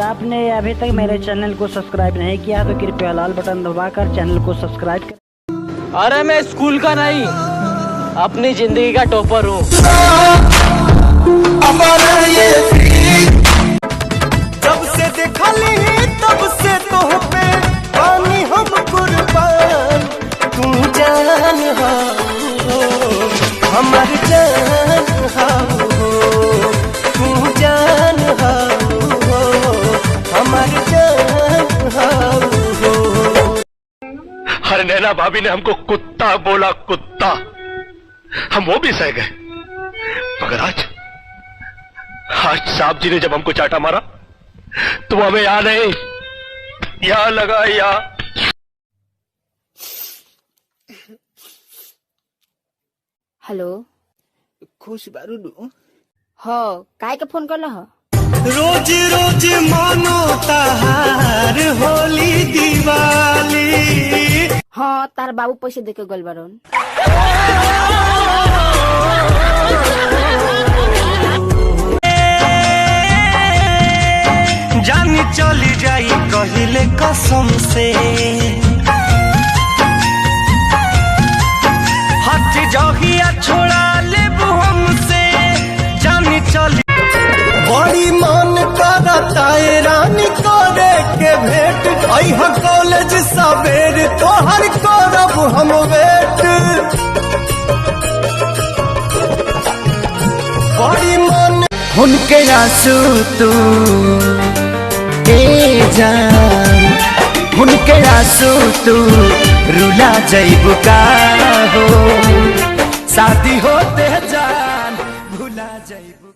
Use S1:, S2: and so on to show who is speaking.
S1: आपने अभी तक मेरे चैनल को सब्सक्राइब नहीं किया तो कृपया लाल बटन दबाकर चैनल को सब्सक्राइब कर।
S2: अरे मैं स्कूल का नहीं, अपनी जिंदगी का टॉपर हूँ।
S3: जब से देखा ली तब से तो पे पानी हम कुर्बान। तू जान हो हमारी जान हो, तू जान हो हमारी जान हो।
S4: अरे नैना भाभी ने हमको कुत्ता बोला, कुत्ता, हम वो भी सह गए, मगर आज साहब जी ने जब हमको चाटा मारा तो हमें याद नहीं, यहाँ लगा या
S5: हेलो
S3: खुश बारू
S5: हो काय के फोन करल हो?
S3: रोज रोज मानो तहार होली दिवाली।
S5: हाँ तार बाबू पैसे देके गल बारन।
S3: जानी चली जाई कहिले कसम से, हाथ जहिया छोड़ा लेबू हमसे। जानी चली बड़ी मन करता है रानी करे के भेंट। अइहा कॉलेज सवेर तोहर करब हम वेट। बड़ी मन उनके आंसू तू जान, उनके आंसू तू रुला जइबू का हो। शादी होते जान भुला जइबू।